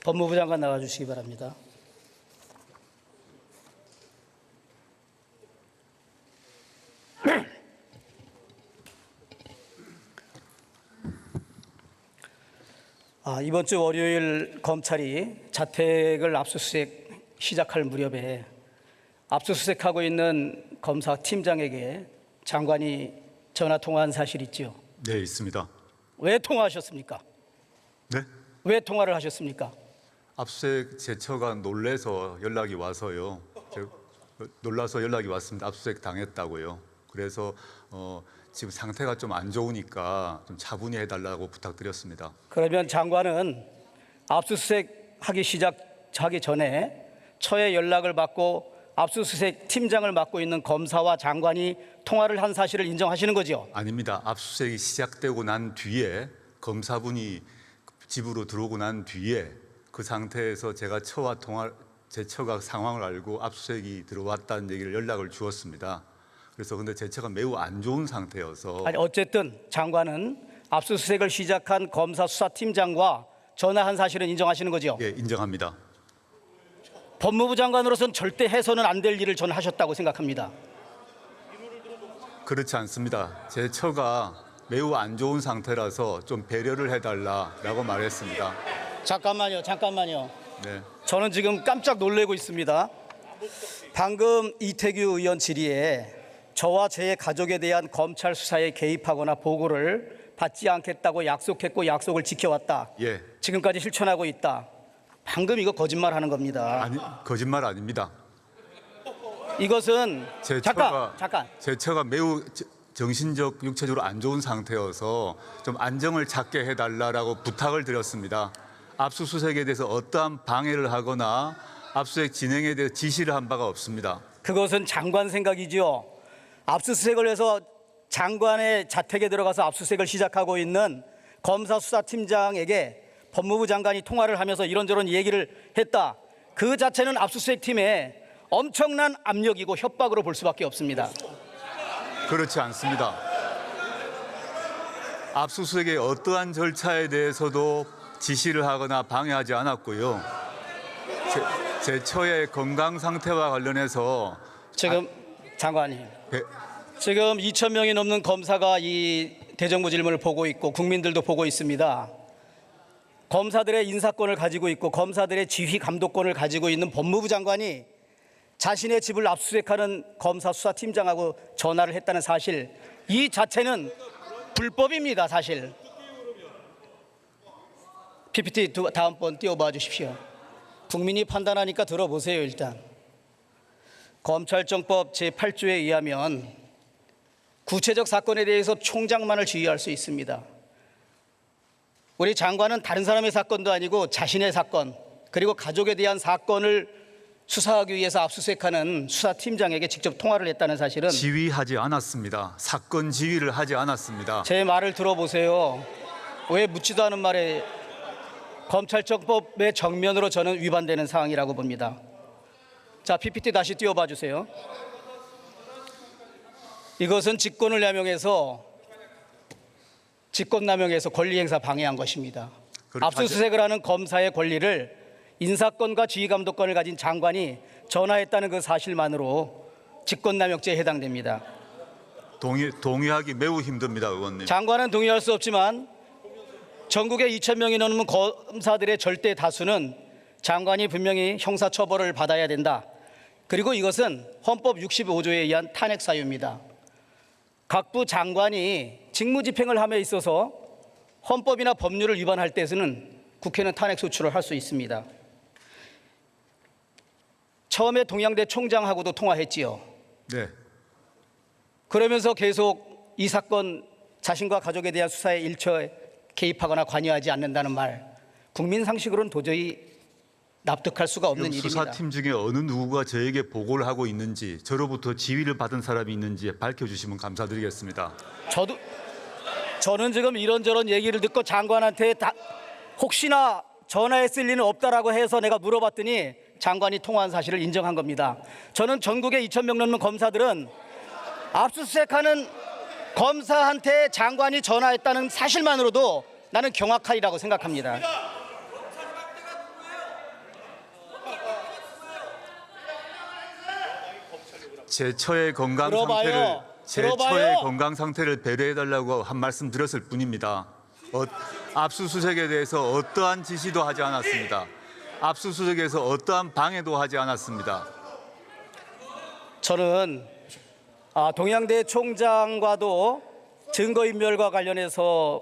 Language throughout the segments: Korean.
법무부 장관 나와주시기 바랍니다. 이번 주 월요일 검찰이 자택을 압수수색 시작할 무렵에 압수수색하고 있는 검사 팀장에게 장관이 전화 통화한 사실 있죠? 네, 있습니다. 왜 통화하셨습니까? 네? 왜 통화를 하셨습니까? 압수수색 제처가 놀라서 연락이 와서요. 놀라서 연락이 왔습니다. 압수수색 당했다고요. 그래서 지금 상태가 좀 안 좋으니까 좀 차분히 해달라고 부탁드렸습니다. 그러면 장관은 압수수색 시작하기 전에 처의 연락을 받고 압수수색 팀장을 맡고 있는 검사와 장관이 통화를 한 사실을 인정하시는 거죠? 아닙니다. 압수수색이 시작되고 난 뒤에 검사분이 집으로 들어오고 난 뒤에 그 상태에서 제가 제 처가 상황을 알고 압수수색이 들어왔다는 얘기를 연락을 주었습니다. 그래서 근데 제 처가 매우 안 좋은 상태여서 어쨌든 장관은 압수수색을 시작한 검사 수사팀장과 전화한 사실은 인정하시는 거죠? 예, 인정합니다. 법무부 장관으로서는 절대 해서는 안 될 일을 저는 하셨다고 생각합니다. 그렇지 않습니다. 제 처가 매우 안 좋은 상태라서 좀 배려를 해달라고 말했습니다. 잠깐만요. 네. 저는 지금 깜짝 놀라고 있습니다. 방금 이태규 의원 질의에 저와 제 가족에 대한 검찰 수사에 개입하거나 보고를 받지 않겠다고 약속했고 약속을 지켜왔다. 예. 지금까지 실천하고 있다. 방금 이거 거짓말하는 겁니다. 아니, 거짓말 아닙니다. 이것은 제 처가 매우 정신적, 육체적으로 안 좋은 상태여서 좀 안정을 찾게 해달라고 부탁을 드렸습니다. 압수수색에 대해서 어떠한 방해를 하거나 압수수색 진행에 대해 지시를 한 바가 없습니다. 그것은 장관 생각이지요. 압수수색을 해서 장관의 자택에 들어가서 압수수색을 시작하고 있는 검사 수사팀장에게 법무부 장관이 통화를 하면서 이런저런 얘기를 했다. 그 자체는 압수수색 팀에 엄청난 압력이고 협박으로 볼 수밖에 없습니다. 그렇지 않습니다. 압수수색의 어떠한 절차에 대해서도 지시를 하거나 방해하지 않았고요. 제 처의 건강 상태와 관련해서 지금 장관님, 지금 2,000명이 넘는 검사가 이 대정부 질문을 보고 있고 국민들도 보고 있습니다. 검사들의 인사권을 가지고 있고 검사들의 지휘 감독권을 가지고 있는 법무부 장관이 자신의 집을 압수수색하는 검사 수사팀장하고 전화를 했다는 사실, 이 자체는 불법입니다. 사실. PPT 다음번 띄워봐 주십시오. 국민이 판단하니까 들어보세요. 일단 검찰청법 제8조에 의하면 구체적 사건에 대해서 총장만을 지휘할 수 있습니다. 우리 장관은 다른 사람의 사건도 아니고 자신의 사건, 그리고 가족에 대한 사건을 수사하기 위해서 압수수색하는 수사팀장에게 직접 통화를 했다는 사실은 지휘하지 않았습니다. 사건 지휘를 하지 않았습니다. 제 말을 들어보세요. 왜 묻지도 않은 말에 검찰청법의 정면으로 저는 위반되는 사항이라고 봅니다. 자, PPT 다시 띄워봐 주세요. 이것은 직권남용해서 권리행사 방해한 것입니다. 압수수색을 하는 검사의 권리를 인사권과 지휘감독권을 가진 장관이 전화했다는 그 사실만으로 직권남용죄에 해당됩니다. 동의하기 매우 힘듭니다, 의원님. 장관은 동의할 수 없지만 전국에 2,000명이 넘는 검사들의 절대 다수는 장관이 분명히 형사처벌을 받아야 된다. 그리고 이것은 헌법 65조에 의한 탄핵 사유입니다. 각부 장관이 직무집행을 함에 있어서 헌법이나 법률을 위반할 때에는 국회는 탄핵 소추를 할 수 있습니다. 처음에 동양대 총장하고도 통화했지요. 네. 그러면서 계속 이 사건 자신과 가족에 대한 수사에 일처 개입하거나 관여하지 않는다는 말, 국민 상식으로는 도저히 납득할 수가 없는 일입니다. 수사팀 중에 어느 누구가 저에게 보고를 하고 있는지, 저로부터 지휘를 받은 사람이 있는지 밝혀주시면 감사드리겠습니다. 저는 지금 이런저런 얘기를 듣고 장관한테 혹시나 전화했을 리는 없다라고 해서 내가 물어봤더니 장관이 통화한 사실을 인정한 겁니다. 저는 전국에 2,000명 넘는 검사들은 압수수색하는 검사한테 장관이 전화했다는 사실만으로도 나는 경악하리라고 생각합니다. 제 처의 건강 들어봐요. 처의 건강 상태를 배려해 달라고 한 말씀 드렸을 뿐입니다. 압수수색에 대해서 어떠한 지시도 하지 않았습니다. 압수수색에서 어떠한 방해도 하지 않았습니다. 저는 동양대 총장과도 증거인멸과 관련해서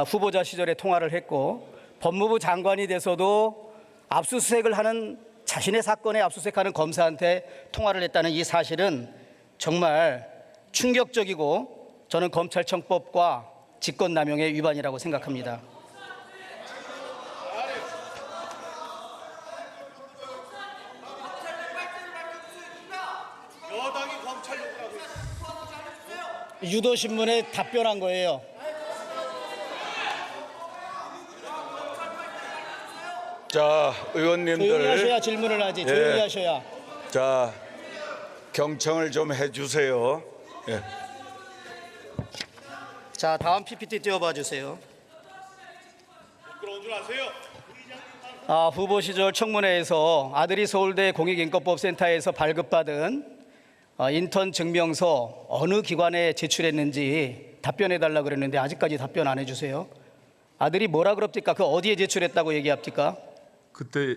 후보자 시절에 통화를 했고 법무부 장관이 돼서도 압수수색을 하는 자신의 사건에 압수수색하는 검사한테 통화를 했다는 이 사실은 정말 충격적이고 저는 검찰청법과 직권남용의 위반이라고 생각합니다. 유도신문에 답변한 거예요. 자, 의원님들. 조용히 하셔야 질문을 하지. 조용히 하셔야. 자, 경청을 좀 해주세요. 예. 자, 다음 PPT 띄워봐 주세요. 부끄러운 줄 아세요? 후보 시절 청문회에서 아들이 서울대 공익인권법센터에서 발급받은 인턴 증명서 어느 기관에 제출했는지 답변해달라 그랬는데 아직까지 답변 안 해주세요. 아들이 뭐라 그럽니까? 그 어디에 제출했다고 얘기합니까? 그때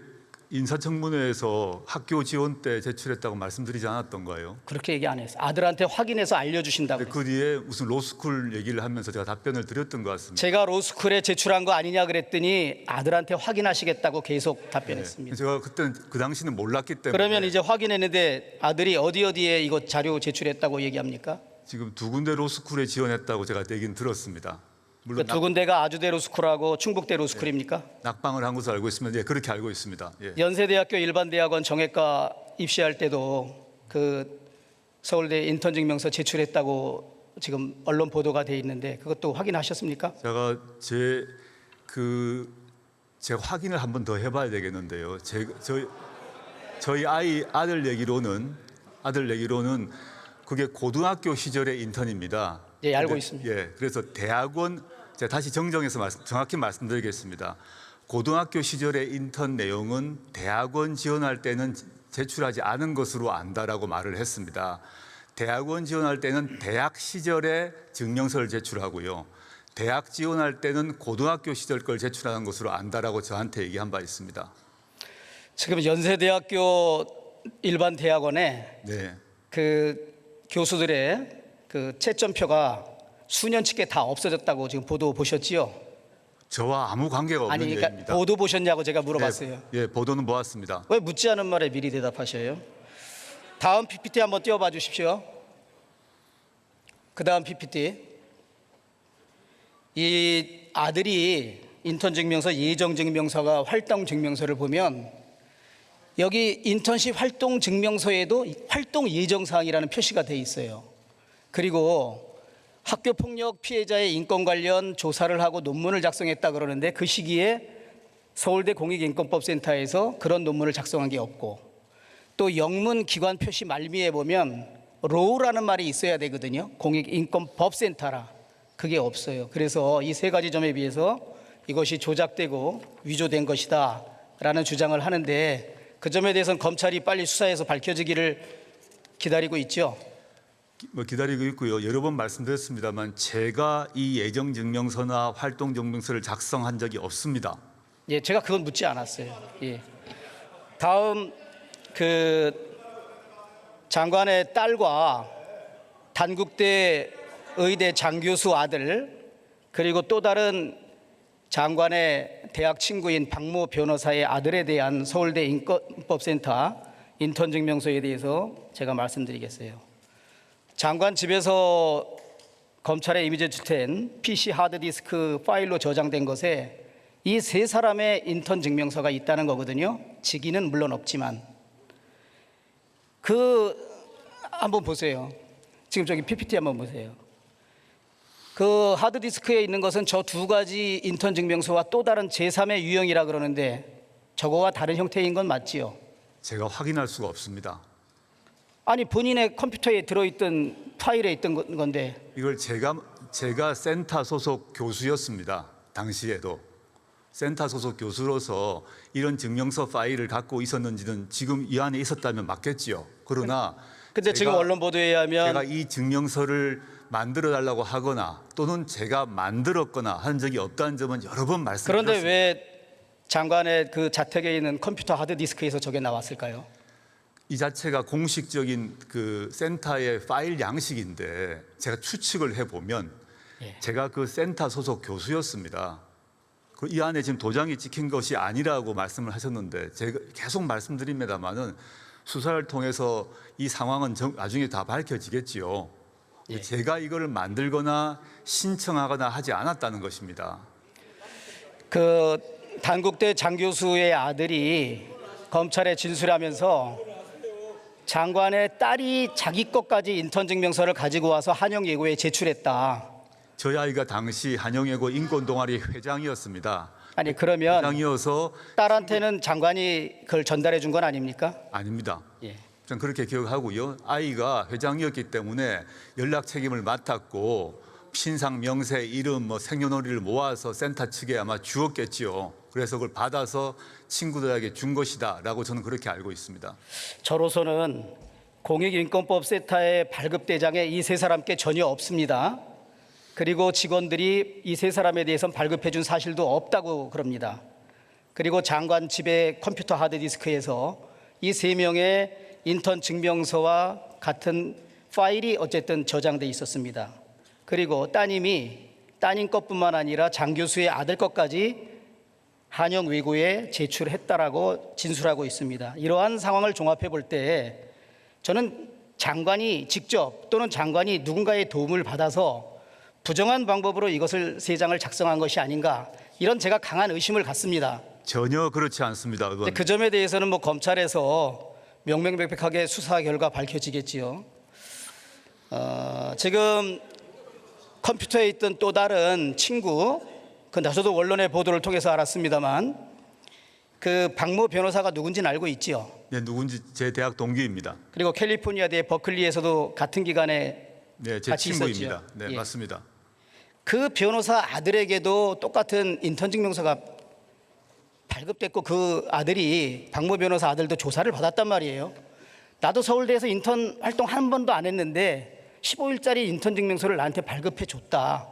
인사청문회에서 학교 지원 때 제출했다고 말씀드리지 않았던가요? 그렇게 얘기 안 했어요. 아들한테 확인해서 알려주신다고. 그 뒤에 무슨 로스쿨 얘기를 하면서 제가 답변을 드렸던 것 같습니다. 제가 로스쿨에 제출한 거 아니냐 그랬더니 아들한테 확인하시겠다고 계속 답변했습니다. 제가 그때 그 당시는 몰랐기 때문에. 그러면 이제 확인했는데 아들이 어디에 이거 자료 제출했다고 얘기합니까? 지금 두 군데 로스쿨에 지원했다고 제가 얘기는 들었습니다. 물론 두 군데가 아주대 로스쿨하고 충북대 로스쿨입니까? 낙방을 한 것으로 알고 있습니다. 예, 그렇게 알고 있습니다. 예. 연세대학교 일반대학원 정외과 입시할 때도 그 서울대 인턴 증명서 제출했다고 지금 언론 보도가 돼 있는데 그것도 확인하셨습니까? 제가 제가 확인을 한 번 더 해봐야 되겠는데요. 저희 아들 얘기로는 그게 고등학교 시절의 인턴입니다. 예, 알고 있습니다. 예, 그래서 대학원 제가 다시 정정해서 정확히 말씀드리겠습니다. 고등학교 시절의 인턴 내용은 대학원 지원할 때는 제출하지 않은 것으로 안다라고 말을 했습니다. 대학원 지원할 때는 대학 시절에 증명서를 제출하고요. 대학 지원할 때는 고등학교 시절 걸 제출하는 것으로 안다라고 저한테 얘기한 바 있습니다. 지금 연세대학교 일반 대학원에 네. 그 교수들의 그 채점표가 수년치게 다 없어졌다고 지금 보도 보셨지요? 저와 아무 관계가 없는 아니, 그러니까 얘기입니다. 보도 보셨냐고 제가 물어봤어요. 예, 보도는 보았습니다. 왜 묻지 않은 말에 미리 대답하셔요? 다음 PPT 한번 띄워봐 주십시오. 그 다음 PPT. 이 아들이 인턴 증명서, 예정 증명서가 활동 증명서를 보면 여기 인턴십 활동 증명서에도 활동 예정 사항이라는 표시가 돼 있어요. 그리고 학교 폭력 피해자의 인권 관련 조사를 하고 논문을 작성했다 그러는데 그 시기에 서울대 공익인권법센터에서 그런 논문을 작성한 게 없고 또 영문 기관 표시 말미에 보면 로우라는 말이 있어야 되거든요. 공익인권법센터라. 그게 없어요. 그래서 이 세 가지 점에 비해서 이것이 조작되고 위조된 것이다 라는 주장을 하는데 그 점에 대해서는 검찰이 빨리 수사해서 밝혀지기를 기다리고 있죠. 기다리고 있고요. 여러 번 말씀드렸습니다만 제가 이 예정 증명서나 활동 증명서를 작성한 적이 없습니다. 예, 제가 그건 묻지 않았어요. 예. 다음 그 장관의 딸과 단국대 의대 장교수 아들 그리고 또 다른 장관의 대학 친구인 박모 변호사의 아들에 대한 서울대 인권법센터 인턴 증명서에 대해서 제가 말씀드리겠어요. 장관 집에서 검찰에 이미 제출된 PC 하드디스크 파일로 저장된 것에 이 세 사람의 인턴 증명서가 있다는 거거든요. 직위는 물론 없지만 한번 보세요. 지금 저기 PPT 한번 보세요. 그 하드디스크에 있는 것은 저 두 가지 인턴 증명서와 또 다른 제3의 유형이라 그러는데 저거와 다른 형태인 건 맞지요? 제가 확인할 수가 없습니다. 아니 본인의 컴퓨터에 들어있던 파일에 있던 건데 이걸 제가 센터 소속 교수였습니다. 당시에도 센터 소속 교수로서 이런 증명서 파일을 갖고 있었는지는 지금 이 안에 있었다면 맞겠지요. 그러나 근데 지금 언론 보도에 의하면 제가 이 증명서를 만들어 달라고 하거나 또는 제가 만들었거나 한 적이 없다는 점은 여러 번 말씀드렸습니다. 그런데 왜 장관의 그 자택에 있는 컴퓨터 하드디스크에서 저게 나왔을까요? 이 자체가 공식적인 그 센터의 파일 양식인데 제가 추측을 해보면 예. 제가 그 센터 소속 교수였습니다. 이 안에 지금 도장이 찍힌 것이 아니라고 말씀을 하셨는데 제가 계속 말씀드립니다만은 수사를 통해서 이 상황은 나중에 다 밝혀지겠지요. 예. 제가 이거를 만들거나 신청하거나 하지 않았다는 것입니다. 그 단국대 장 교수의 아들이 검찰에 진술하면서 장관의 딸이 자기 것까지 인턴 증명서를 가지고 와서 한영예고에 제출했다. 저희 아이가 당시 한영예고 인권동아리 회장이었습니다. 아니 그러면 회장이어서 딸한테는 장관이 그걸 전달해 준 건 아닙니까? 아닙니다. 예. 전 그렇게 기억하고요. 아이가 회장이었기 때문에 연락 책임을 맡았고 신상, 명세, 이름, 생년월일을 모아서 센터 측에 아마 주었겠지요. 그래서 그걸 받아서 친구들에게 준 것이다라고 저는 그렇게 알고 있습니다. 저로서는 공익인권법 세타의 발급대장에 이 세 사람께 전혀 없습니다. 그리고 직원들이 이 세 사람에 대해서는 발급해 준 사실도 없다고 그럽니다. 그리고 장관 집의 컴퓨터 하드디스크에서 이 세 명의 인턴 증명서와 같은 파일이 어쨌든 저장돼 있었습니다. 그리고 따님 것뿐만 아니라 장 교수의 아들 것까지 한영 외고에 제출했다라고 진술하고 있습니다. 이러한 상황을 종합해 볼 때 저는 장관이 직접 또는 장관이 누군가의 도움을 받아서 부정한 방법으로 이것을 세 장을 작성한 것이 아닌가, 이런 제가 강한 의심을 갖습니다. 전혀 그렇지 않습니다, 의원님. 그 점에 대해서는 검찰에서 명명백백하게 수사 결과 밝혀지겠지요. 지금 컴퓨터에 있던 또 다른 친구, 저도 언론의 보도를 통해서 알았습니다만 그 박모 변호사가 누군지는 알고 있지요. 네, 누군지 제 대학 동기입니다. 그리고 캘리포니아대 버클리에서도 같은 기간에 네, 제 같이 친구입니다. 있었죠. 네, 예. 맞습니다. 그 변호사 아들에게도 똑같은 인턴 증명서가 발급됐고 그 아들이 박모 변호사 아들도 조사를 받았단 말이에요. 나도 서울대에서 인턴 활동 한 번도 안 했는데 15일짜리 인턴 증명서를 나한테 발급해 줬다.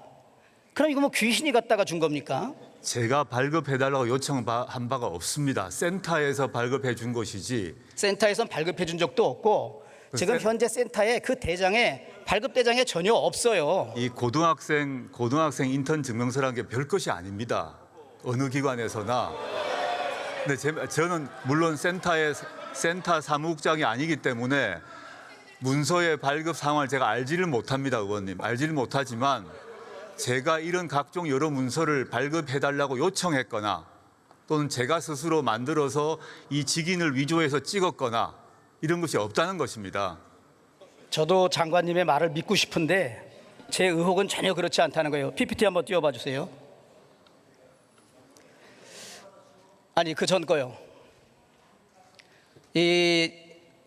그럼 이거 귀신이 갖다가 준 겁니까? 제가 발급해달라고 요청한 바가 없습니다. 센터에서 발급해 준 것이지. 센터에선 발급해 준 적도 없고 지금 현재 센터에 그 대장에 발급 대장에 전혀 없어요. 이 고등학생 인턴 증명서라는 게 별 것이 아닙니다. 어느 기관에서나. 근데 저는 물론 센터 사무국장이 아니기 때문에 문서의 발급 상황을 제가 알지를 못합니다, 의원님. 알지를 못하지만 제가 이런 각종 여러 문서를 발급해달라고 요청했거나 또는 제가 스스로 만들어서 이 직인을 위조해서 찍었거나 이런 것이 없다는 것입니다. 저도 장관님의 말을 믿고 싶은데 제 의혹은 전혀 그렇지 않다는 거예요. PPT 한번 띄워봐 주세요. 아니 그 전 거요.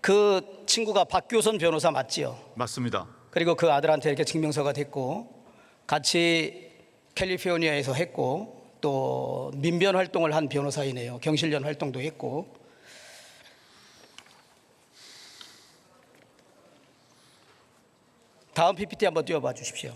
그 친구가 박교선 변호사 맞지요? 맞습니다. 그리고 그 아들한테 이렇게 증명서가 됐고 같이 캘리포니아에서 했고 또 민변 활동을 한 변호사이네요. 경실련 활동도 했고. 다음 PPT 한번 띄워봐 주십시오.